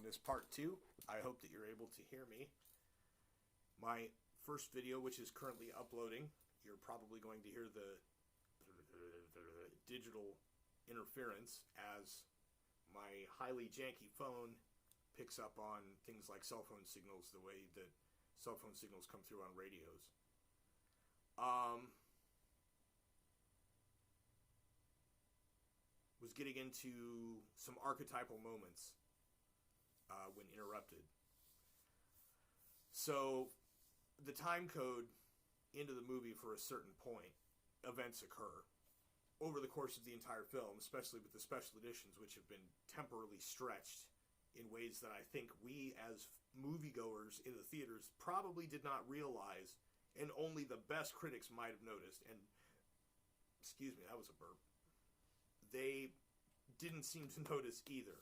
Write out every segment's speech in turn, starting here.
calling this part 2. I hope that you're able to hear me. My first video, which is currently uploading, you're probably going to hear the digital interference as my highly janky phone picks up on things like cell phone signals the way that cell phone signals come through on radios. Was getting into some archetypal moments when interrupted. So the time code into the movie for a certain point, events occur over the course of the entire film, especially with the special editions, which have been temporarily stretched in ways that I think we as moviegoers in the theaters probably did not realize, and only the best critics might have noticed. And excuse me, that was a burp. They didn't seem to notice either.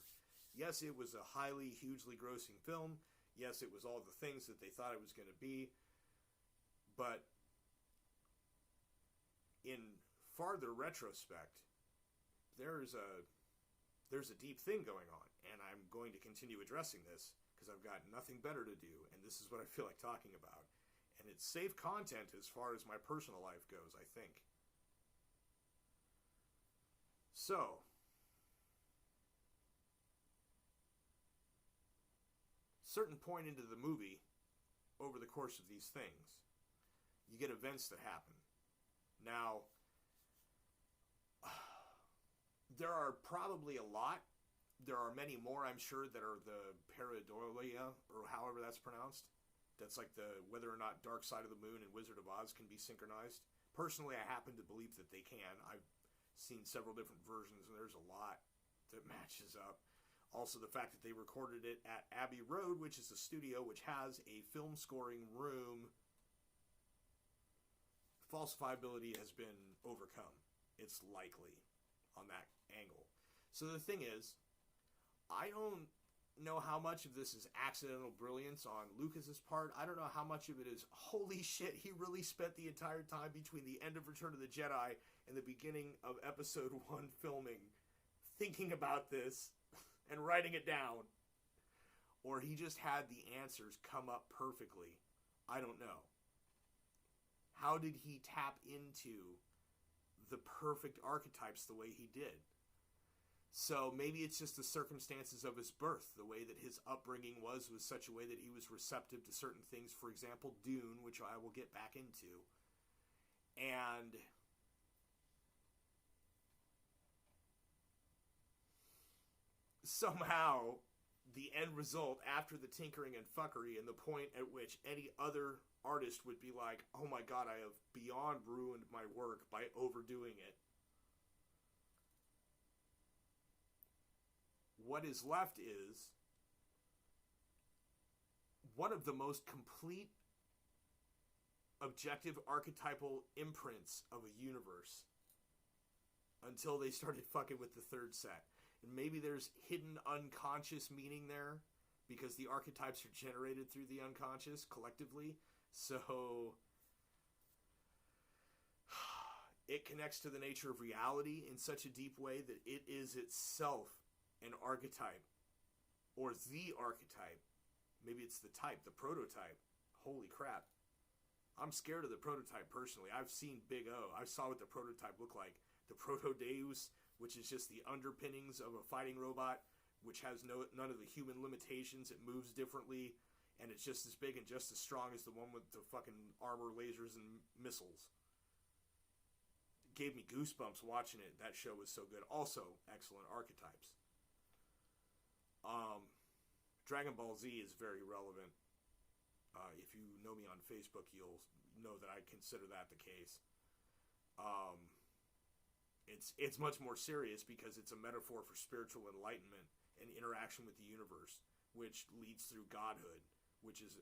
Yes, it was a highly, hugely grossing film. Yes, it was all the things that they thought it was going to be. But in farther retrospect, there's a deep thing going on. And I'm going to continue addressing this because I've got nothing better to do. And this is what I feel like talking about. And it's safe content as far as my personal life goes, I think. So, certain point into the movie, over the course of these things, you get events that happen. Now, there are probably a lot. There are many more, I'm sure, that are the pareidolia, or however that's pronounced. That's like the whether or not Dark Side of the Moon and Wizard of Oz can be synchronized. Personally, I happen to believe that they can. I've seen several different versions, and there's a lot that matches up. Also, the fact that they recorded it at Abbey Road, which is a studio which has a film scoring room, falsifiability has been overcome. It's likely on that angle. So the thing is, I don't know how much of this is accidental brilliance on Lucas's part. I don't know how much of it is, holy shit, he really spent the entire time between the end of Return of the Jedi and the beginning of Episode 1 filming thinking about this and writing it down. Or he just had the answers come up perfectly. I don't know. How did he tap into the perfect archetypes the way he did? So maybe it's just the circumstances of his birth, the way that his upbringing was such a way that he was receptive to certain things. For example, Dune, which I will get back into. And somehow the end result after the tinkering and fuckery and the point at which any other artist would be like, oh my god, I have beyond ruined my work by overdoing it. What is left is one of the most complete objective archetypal imprints of a universe until they started fucking with the third set. And maybe there's hidden unconscious meaning there because the archetypes are generated through the unconscious collectively. So it connects to the nature of reality in such a deep way that it is itself an archetype, or the archetype. Maybe it's the type, the prototype. Holy crap. I'm scared of the prototype personally. I've seen Big O. I saw what the prototype looked like. The Proto-Deus, which is just the underpinnings of a fighting robot, which has none of the human limitations. It moves differently, and it's just as big and just as strong as the one with the fucking armor, lasers, and missiles. It gave me goosebumps watching it. That show was so good. Also, excellent archetypes. Dragon Ball Z is very relevant. If you know me on Facebook, you'll know that I consider that the case. It's much more serious because it's a metaphor for spiritual enlightenment and interaction with the universe, which leads through godhood, which is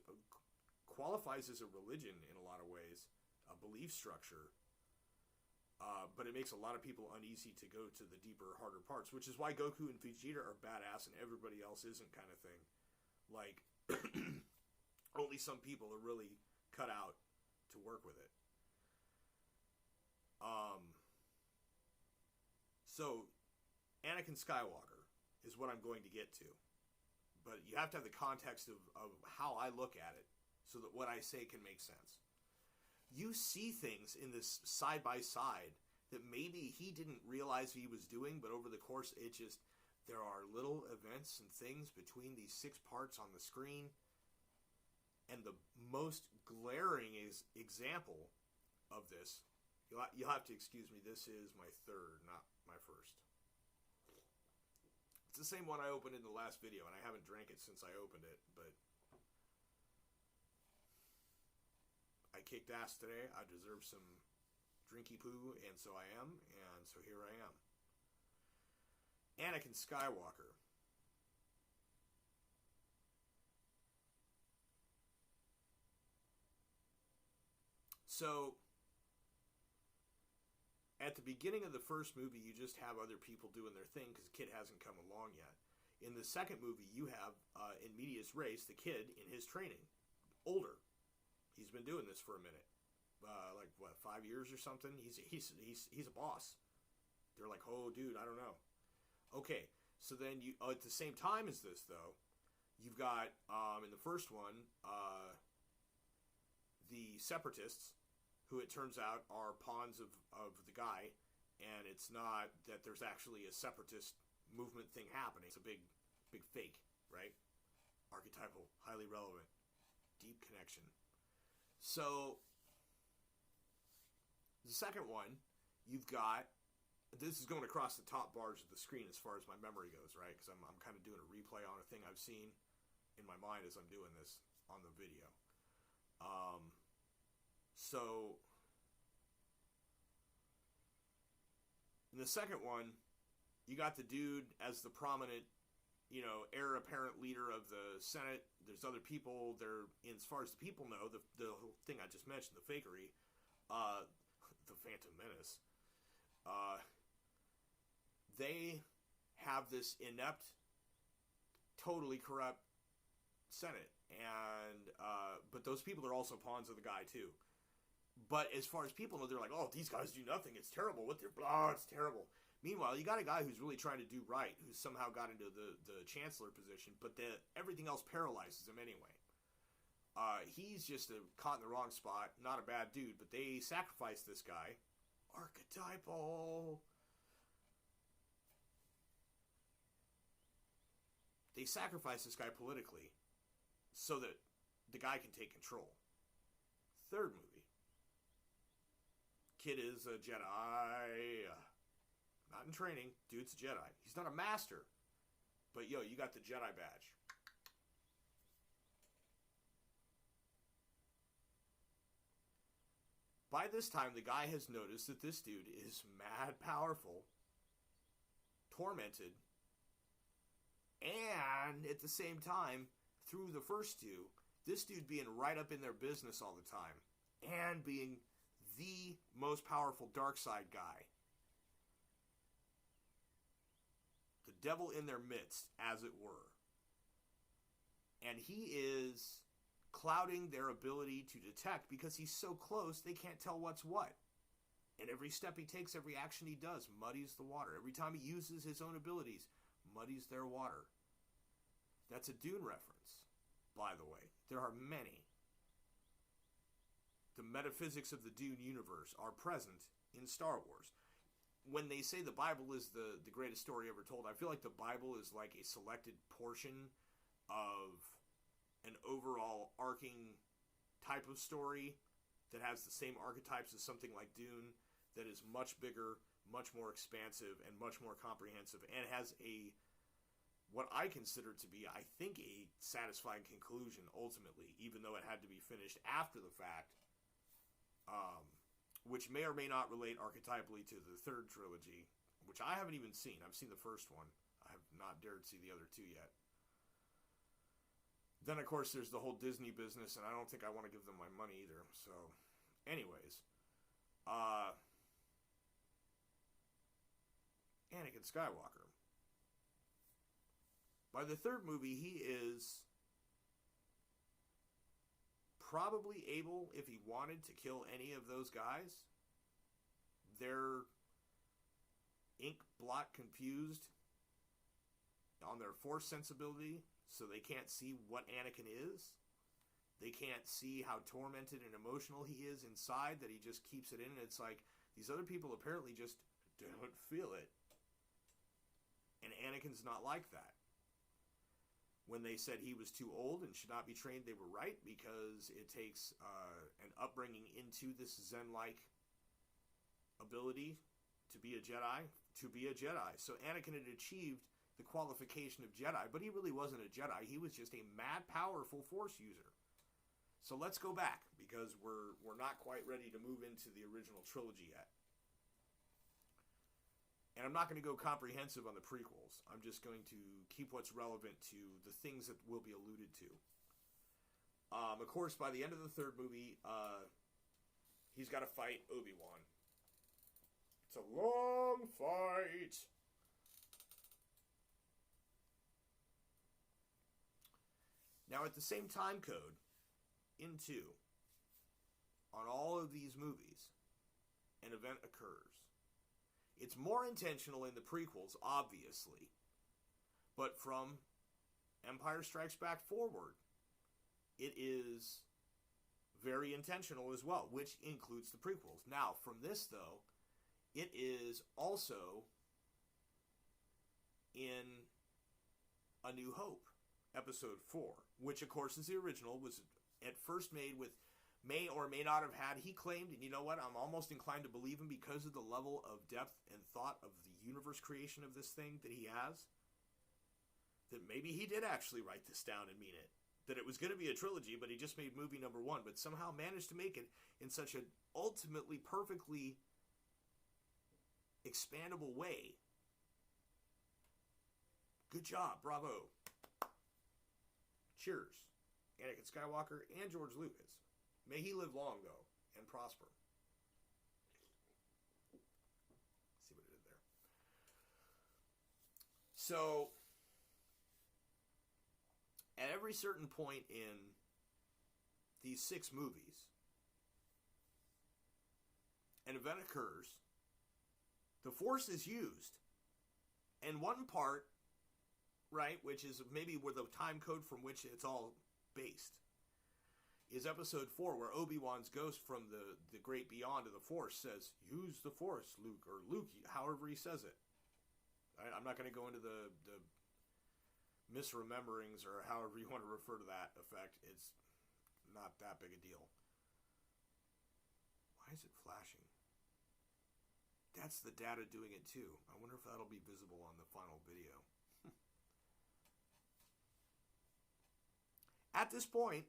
qualifies as a religion in a lot of ways, a belief structure. But it makes a lot of people uneasy to go to the deeper, harder parts, which is why Goku and Vegeta are badass and everybody else isn't, kind of thing. Like, only some people are really cut out to work with it. So, Anakin Skywalker is what I'm going to get to. but you have to have the context of how I look at it so that what I say can make sense. You see things in this side by side that maybe he didn't realize he was doing, but over the course, there are little events and things between these 6 parts on the screen. And the most glaring example of this, you'll have to excuse me, this is my third, not my first. It's the same one I opened in the last video, and I haven't drank it since I opened it, but I kicked ass today. I deserve some drinky poo, and so I am, and so here I am. Anakin Skywalker. So, at the beginning of the first movie, you just have other people doing their thing because the kid hasn't come along yet. In the second movie, you have, in medias res, the kid in his training. Older. He's been doing this for a minute. 5 years or something? He's a boss. They're like, oh, dude, I don't know. Okay, so then you, at the same time as this, though, you've got, in the first one, the Separatists, who it turns out are pawns of the guy, and it's not that there's actually a separatist movement thing happening. It's a big fake, right? Archetypal, highly relevant, deep connection. So, the second one, you've got, this is going across the top bars of the screen as far as my memory goes, right? Because I'm kind of doing a replay on a thing I've seen in my mind as I'm doing this on the video. So, in the second one, you got the dude as the prominent, heir apparent leader of the Senate. There's other people. As far as the people know, the whole thing I just mentioned, the fakery, the Phantom Menace, they have this inept, totally corrupt Senate. And, but those people are also pawns of the guy, too. But as far as people know, they're like, oh, these guys do nothing. It's terrible. What they're, it's terrible. Meanwhile, you got a guy who's really trying to do right, who's somehow got into the chancellor position, but everything else paralyzes him anyway. He's just caught in the wrong spot. Not a bad dude, but they sacrificed this guy. Archetypal. They sacrificed this guy politically so that the guy can take control. Third movie. Kid is a Jedi. Not in training. Dude's a Jedi. He's not a master. But, you got the Jedi badge. By this time, the guy has noticed that this dude is mad powerful, tormented, and at the same time, through the first two, this dude being right up in their business all the time, and being the most powerful dark side guy. The devil in their midst, as it were. And he is clouding their ability to detect because he's so close they can't tell what's what. And every step he takes, every action he does, muddies the water. Every time he uses his own abilities, muddies their water. That's a Dune reference, by the way. There are many. The metaphysics of the Dune universe are present in Star Wars. When they say the Bible is the greatest story ever told, I feel like the Bible is like a selected portion of an overall arcing type of story that has the same archetypes as something like Dune, that is much bigger, much more expansive, and much more comprehensive, and has what I consider to be, I think, a satisfying conclusion, ultimately, even though it had to be finished after the fact, which may or may not relate archetypally to the third trilogy, which I haven't even seen. I've seen the first one. I have not dared see the other two yet. Then, of course, there's the whole Disney business, and I don't think I want to give them my money either. So, anyways. Anakin Skywalker. By the third movie, he is probably able, if he wanted, to kill any of those guys. They're ink blot confused. on their Force sensibility, so they can't see what Anakin is. They can't see how tormented and emotional he is inside, that he just keeps it in. And it's like, these other people apparently just don't feel it. And Anakin's not like that. When they said he was too old and should not be trained, they were right, because it takes an upbringing into this Zen-like ability to be a Jedi. So Anakin had achieved the qualification of Jedi, but he really wasn't a Jedi. He was just a mad, powerful Force user. So let's go back, because we're not quite ready to move into the original trilogy yet. And I'm not going to go comprehensive on the prequels. I'm just going to keep what's relevant to the things that will be alluded to. Of course, by the end of the third movie, he's got to fight Obi-Wan. It's a long fight. Now, at the same time code, in 2, on all of these movies, an event occurs. It's more intentional in the prequels, obviously, but from Empire Strikes Back forward, it is very intentional as well, which includes the prequels. Now, from this, though, it is also in A New Hope, Episode 4, which, of course, is the original, was at first made with, may or may not have had, he claimed, and you know what, I'm almost inclined to believe him because of the level of depth and thought of the universe creation of this thing that he has, that maybe he did actually write this down and mean it. That it was going to be a trilogy, but he just made movie number 1, but somehow managed to make it in such an ultimately perfectly expandable way. Good job, bravo. Cheers, Anakin Skywalker and George Lucas. May he live long, though, and prosper. Let's see what it did there. So, at every certain point in these 6 movies, an event occurs, the Force is used, and one part, right, which is maybe where the time code from which it's all based, is Episode 4, where Obi-Wan's ghost from the great beyond of the Force says, "Use the Force, Luke," or Luke, however he says it. I'm not going to go into the misrememberings or however you want to refer to that effect. It's not that big a deal. Why is it flashing? That's the data doing it too. I wonder if that'll be visible on the final video. At this point,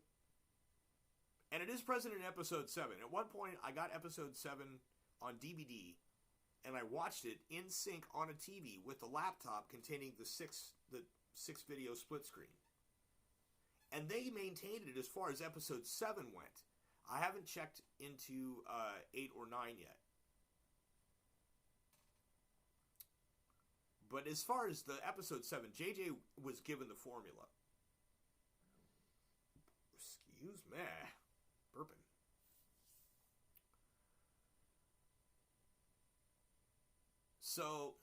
and it is present in Episode 7. At one point, I got Episode 7 on DVD, and I watched it in sync on a TV with the laptop containing the six video split screen. And they maintained it as far as Episode 7 went. I haven't checked into 8 or 9 yet. But as far as the Episode 7, JJ was given the formula. Excuse me. Burping. So,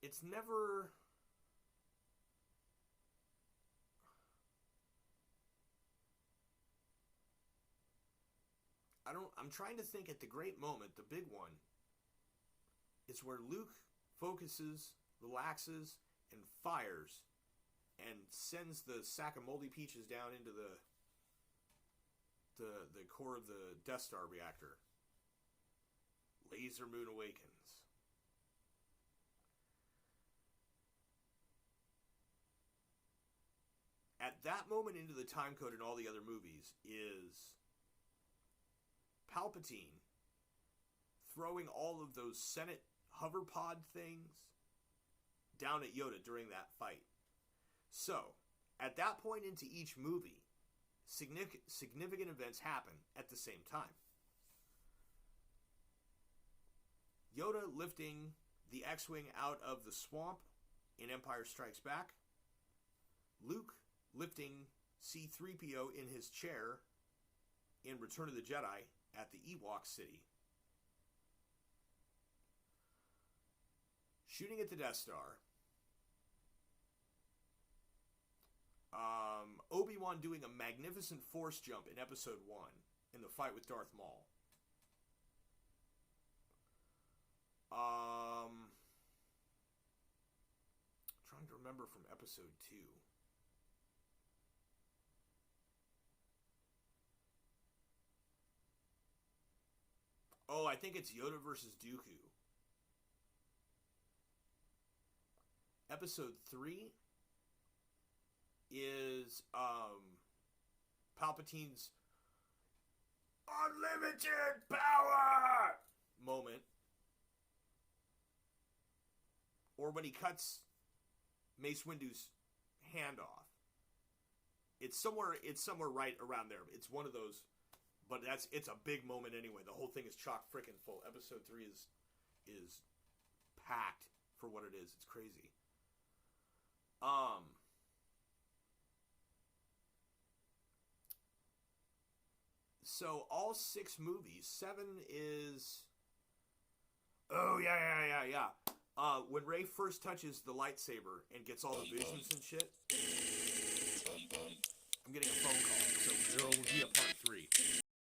it's never... I'm trying to think at the great moment, the big one, is where Luke focuses, relaxes, and fires, and sends the sack of moldy peaches down into the core of the Death Star reactor. Laser Moon Awakens. At that moment into the time code in all the other movies is Palpatine throwing all of those Senate hover pod things down at Yoda during that fight. So, at that point into each movie, significant events happen at the same time. Yoda lifting the X-Wing out of the swamp in Empire Strikes Back. Luke lifting C-3PO in his chair in Return of the Jedi at the Ewok City. shooting at the Death Star. Obi-Wan doing a magnificent Force jump in Episode 1 in the fight with Darth Maul. Trying to remember from Episode 2. Oh, I think it's Yoda versus Dooku. Episode 3 is Palpatine's unlimited power moment. Or when he cuts Mace Windu's hand off. It's somewhere right around there. It's one of those, but it's a big moment anyway. The whole thing is chock frickin' full. Episode 3 is packed for what it is. It's crazy. So all 6 movies. 7 is... Oh, yeah. When Rey first touches the lightsaber and gets all the visions and shit. I'm getting a phone call, so there will be a part 3.